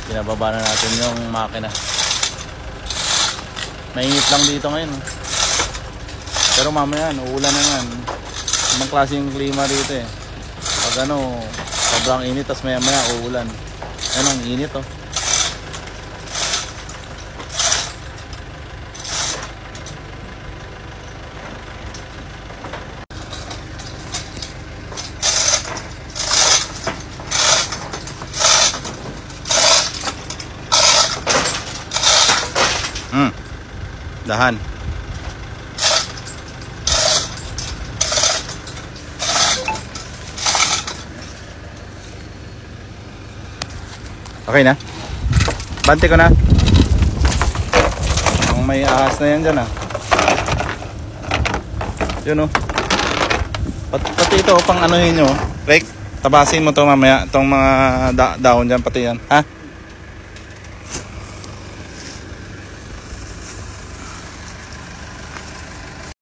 Pinababa na natin yung makina. Mainit lang dito ngayon. Pero mamaya uulan na naman. Ibang klase yung klima dito eh. Pag ano, sobrang init, tas maya maya uulan. Ano, ang init oh. Dahan. Okay na. Bante ko na. Ang may ahas na yan dyan ah. Yun oh. Pati ito pang anuhin nyo. Rick, tabasin mo to mamaya. Itong mga daon dyan pati yan. Ha?